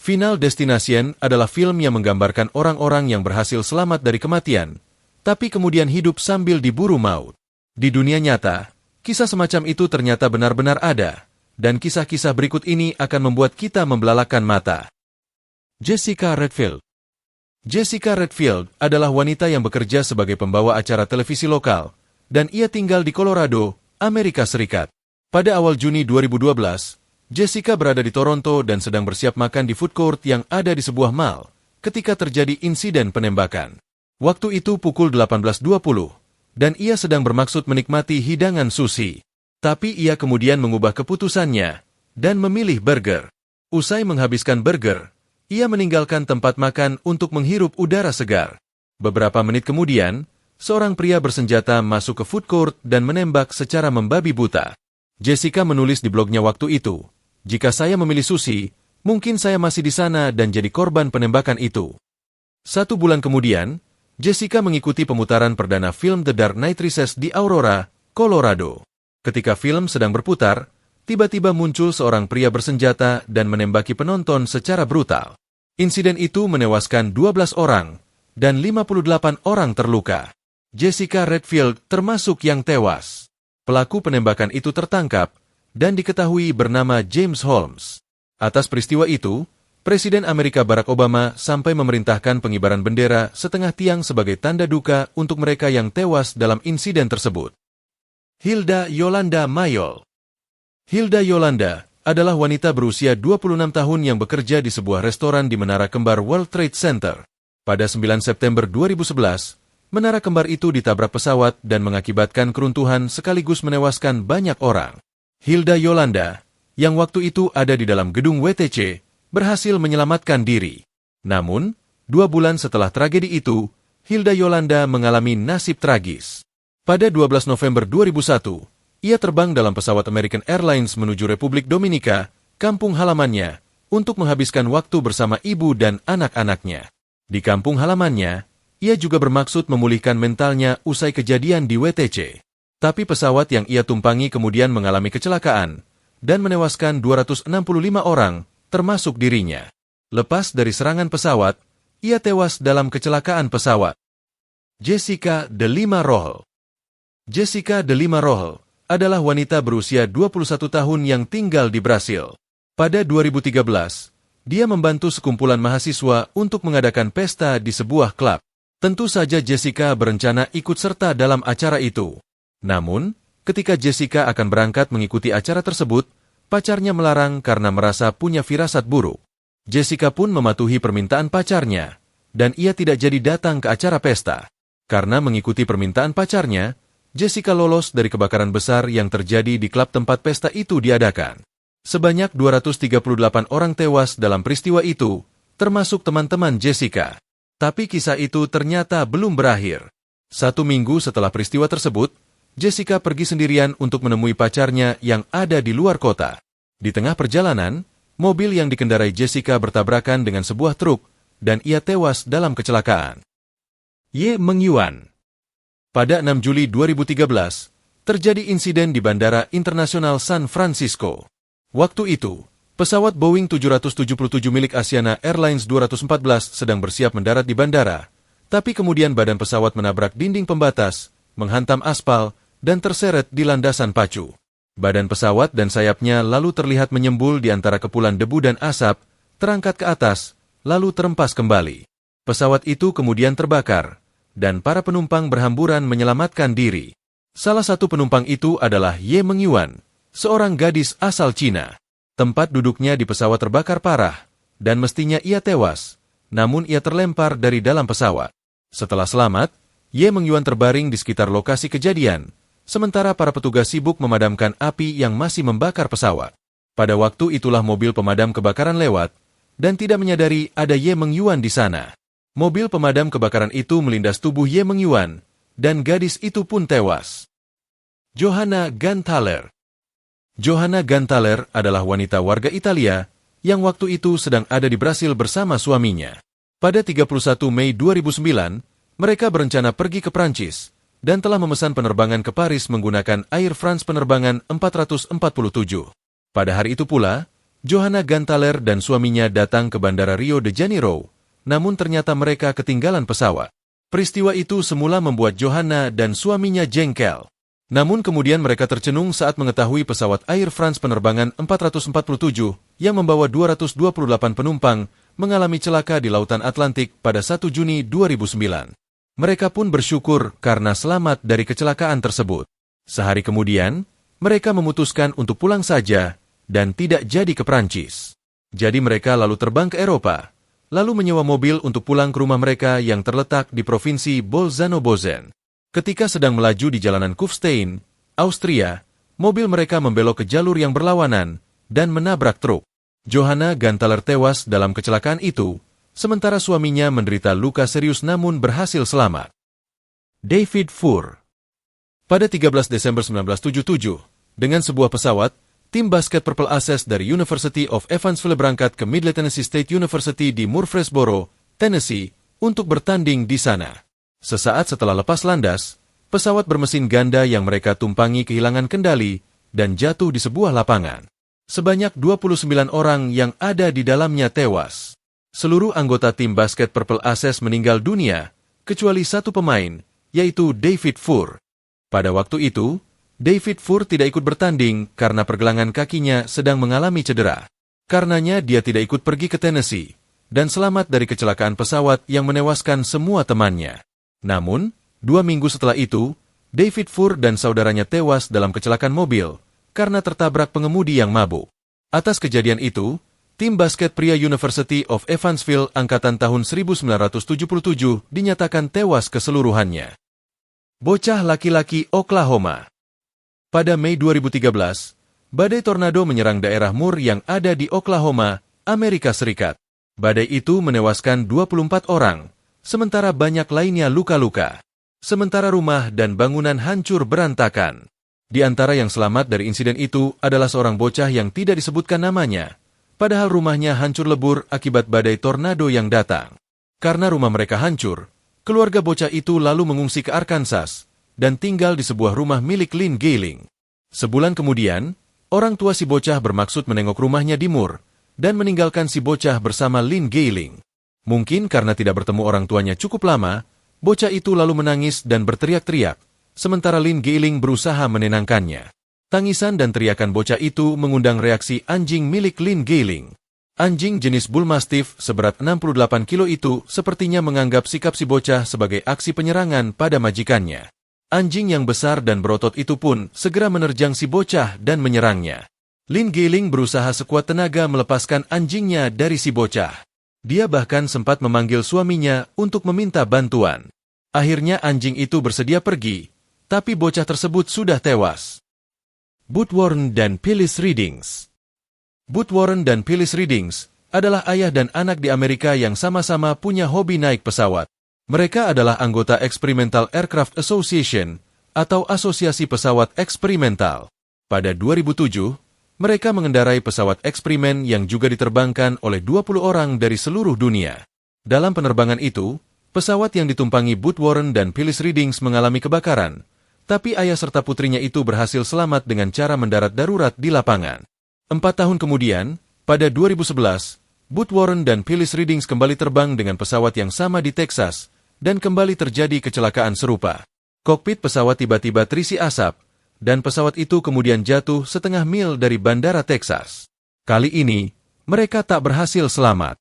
Final Destination adalah film yang menggambarkan orang-orang yang berhasil selamat dari kematian, tapi kemudian hidup sambil diburu maut. Di dunia nyata, kisah semacam itu ternyata benar-benar ada, dan kisah-kisah berikut ini akan membuat kita membelalakan mata. Jessica Redfield. Jessica Redfield adalah wanita yang bekerja sebagai pembawa acara televisi lokal, dan ia tinggal di Colorado, Amerika Serikat. Pada awal Juni 2012, Jessica berada di Toronto dan sedang bersiap makan di food court yang ada di sebuah mall, ketika terjadi insiden penembakan. Waktu itu pukul 18.20, dan ia sedang bermaksud menikmati hidangan sushi. Tapi ia kemudian mengubah keputusannya, dan memilih burger. Usai menghabiskan burger, ia meninggalkan tempat makan untuk menghirup udara segar. Beberapa menit kemudian, seorang pria bersenjata masuk ke food court dan menembak secara membabi buta. Jessica menulis di blognya waktu itu, "Jika saya memilih sushi, mungkin saya masih di sana dan jadi korban penembakan itu." 1 bulan kemudian, Jessica mengikuti pemutaran perdana film The Dark Knight Rises di Aurora, Colorado. Ketika film sedang berputar, tiba-tiba muncul seorang pria bersenjata dan menembaki penonton secara brutal. Insiden itu menewaskan 12 orang, dan 58 orang terluka. Jessica Redfield termasuk yang tewas. Pelaku penembakan itu tertangkap, dan diketahui bernama James Holmes. Atas peristiwa itu, Presiden Amerika Barack Obama sampai memerintahkan pengibaran bendera setengah tiang sebagai tanda duka untuk mereka yang tewas dalam insiden tersebut. Hilda Yolanda Mayol. Hilda Yolanda adalah wanita berusia 26 tahun yang bekerja di sebuah restoran di Menara Kembar World Trade Center. Pada 9 September 2011, Menara Kembar itu ditabrak pesawat dan mengakibatkan keruntuhan sekaligus menewaskan banyak orang. Hilda Yolanda, yang waktu itu ada di dalam gedung WTC, berhasil menyelamatkan diri. Namun, 2 bulan setelah tragedi itu, Hilda Yolanda mengalami nasib tragis. Pada 12 November 2001, ia terbang dalam pesawat American Airlines menuju Republik Dominika, kampung halamannya, untuk menghabiskan waktu bersama ibu dan anak-anaknya. Di kampung halamannya, ia juga bermaksud memulihkan mentalnya usai kejadian di WTC. Tapi pesawat yang ia tumpangi kemudian mengalami kecelakaan dan menewaskan 265 orang, termasuk dirinya. Lepas dari serangan pesawat, ia tewas dalam kecelakaan pesawat. Jessica de Lima Roel. Jessica de Lima Roel adalah wanita berusia 21 tahun yang tinggal di Brasil. Pada 2013, dia membantu sekumpulan mahasiswa untuk mengadakan pesta di sebuah klub. Tentu saja Jessica berencana ikut serta dalam acara itu. Namun, ketika Jessica akan berangkat mengikuti acara tersebut, pacarnya melarang karena merasa punya firasat buruk. Jessica pun mematuhi permintaan pacarnya, dan ia tidak jadi datang ke acara pesta. Karena mengikuti permintaan pacarnya, Jessica lolos dari kebakaran besar yang terjadi di klub tempat pesta itu diadakan. Sebanyak 238 orang tewas dalam peristiwa itu, termasuk teman-teman Jessica. Tapi kisah itu ternyata belum berakhir. 1 minggu setelah peristiwa tersebut, Jessica pergi sendirian untuk menemui pacarnya yang ada di luar kota. Di tengah perjalanan, mobil yang dikendarai Jessica bertabrakan dengan sebuah truk, dan ia tewas dalam kecelakaan. Ye Mengyuan. Pada 6 Juli 2013, terjadi insiden di Bandara Internasional San Francisco. Waktu itu, pesawat Boeing 777 milik Asiana Airlines 214 sedang bersiap mendarat di bandara, tapi kemudian badan pesawat menabrak dinding pembatas, menghantam aspal, dan terseret di landasan pacu. Badan pesawat dan sayapnya lalu terlihat menyembul di antara kepulan debu dan asap, terangkat ke atas, lalu terempas kembali. Pesawat itu kemudian terbakar, dan para penumpang berhamburan menyelamatkan diri. Salah satu penumpang itu adalah Ye Mengyuan, seorang gadis asal Cina. Tempat duduknya di pesawat terbakar parah, dan mestinya ia tewas, namun ia terlempar dari dalam pesawat. Setelah selamat, Ye Mengyuan terbaring di sekitar lokasi kejadian, sementara para petugas sibuk memadamkan api yang masih membakar pesawat. Pada waktu itulah mobil pemadam kebakaran lewat, dan tidak menyadari ada Ye Mengyuan di sana. Mobil pemadam kebakaran itu melindas tubuh Ye Mengyuan, dan gadis itu pun tewas. Johanna Ganthaler. Johanna Ganthaler adalah wanita warga Italia yang waktu itu sedang ada di Brasil bersama suaminya. Pada 31 Mei 2009, mereka berencana pergi ke Prancis dan telah memesan penerbangan ke Paris menggunakan Air France penerbangan 447. Pada hari itu pula, Johanna Ganthaler dan suaminya datang ke Bandara Rio de Janeiro, namun ternyata mereka ketinggalan pesawat. Peristiwa itu semula membuat Johanna dan suaminya jengkel. Namun kemudian mereka tercenung saat mengetahui pesawat Air France penerbangan 447 yang membawa 228 penumpang mengalami celaka di Lautan Atlantik pada 1 Juni 2009. Mereka pun bersyukur karena selamat dari kecelakaan tersebut. Sehari kemudian, mereka memutuskan untuk pulang saja dan tidak jadi ke Prancis. Jadi mereka lalu terbang ke Eropa, lalu menyewa mobil untuk pulang ke rumah mereka yang terletak di provinsi Bolzano-Bozen. Ketika sedang melaju di jalanan Kufstein, Austria, mobil mereka membelok ke jalur yang berlawanan dan menabrak truk. Johanna Ganthaler tewas dalam kecelakaan itu, sementara suaminya menderita luka serius namun berhasil selamat. David Furr. Pada 13 Desember 1977, dengan sebuah pesawat, tim basket Purple Aces dari University of Evansville berangkat ke Middle Tennessee State University di Murfreesboro, Tennessee, untuk bertanding di sana. Sesaat setelah lepas landas, pesawat bermesin ganda yang mereka tumpangi kehilangan kendali dan jatuh di sebuah lapangan. Sebanyak 29 orang yang ada di dalamnya tewas. Seluruh anggota tim basket Purple Aces meninggal dunia, kecuali satu pemain, yaitu David Furr. Pada waktu itu, David Furr tidak ikut bertanding karena pergelangan kakinya sedang mengalami cedera. Karenanya dia tidak ikut pergi ke Tennessee dan selamat dari kecelakaan pesawat yang menewaskan semua temannya. Namun, 2 minggu setelah itu, David Furr dan saudaranya tewas dalam kecelakaan mobil karena tertabrak pengemudi yang mabuk. Atas kejadian itu, tim basket pria University of Evansville angkatan tahun 1977 dinyatakan tewas keseluruhannya. Bocah laki-laki Oklahoma. Pada Mei 2013, badai tornado menyerang daerah Moore yang ada di Oklahoma, Amerika Serikat. Badai itu menewaskan 24 orang, sementara banyak lainnya luka-luka. Sementara rumah dan bangunan hancur berantakan. Di antara yang selamat dari insiden itu adalah seorang bocah yang tidak disebutkan namanya, padahal rumahnya hancur lebur akibat badai tornado yang datang. Karena rumah mereka hancur, keluarga bocah itu lalu mengungsi ke Arkansas dan tinggal di sebuah rumah milik Lynn Gehling. Sebulan kemudian, orang tua si bocah bermaksud menengok rumahnya di Moore dan meninggalkan si bocah bersama Lynn Gehling. Mungkin karena tidak bertemu orang tuanya cukup lama, bocah itu lalu menangis dan berteriak-teriak, sementara Lynn Gehling berusaha menenangkannya. Tangisan dan teriakan bocah itu mengundang reaksi anjing milik Lynn Gehling. Anjing jenis Bull Mastiff seberat 68 kilo itu sepertinya menganggap sikap si bocah sebagai aksi penyerangan pada majikannya. Anjing yang besar dan berotot itu pun segera menerjang si bocah dan menyerangnya. Lynn Gehling berusaha sekuat tenaga melepaskan anjingnya dari si bocah. Dia bahkan sempat memanggil suaminya untuk meminta bantuan. Akhirnya anjing itu bersedia pergi, tapi bocah tersebut sudah tewas. Bud Warren dan Phyllis Readings. Bud Warren dan Phyllis Readings adalah ayah dan anak di Amerika yang sama-sama punya hobi naik pesawat. Mereka adalah anggota Experimental Aircraft Association atau Asosiasi Pesawat Eksperimental. Pada 2007, mereka mengendarai pesawat eksperimen yang juga diterbangkan oleh 20 orang dari seluruh dunia. Dalam penerbangan itu, pesawat yang ditumpangi Bud Warren dan Phyllis Readings mengalami kebakaran, tapi ayah serta putrinya itu berhasil selamat dengan cara mendarat darurat di lapangan. 4 tahun kemudian, pada 2011, Bud Warren dan Phyllis Readings kembali terbang dengan pesawat yang sama di Texas, dan kembali terjadi kecelakaan serupa. Kokpit pesawat tiba-tiba terisi asap, dan pesawat itu kemudian jatuh setengah mil dari bandara Texas. Kali ini, mereka tak berhasil selamat.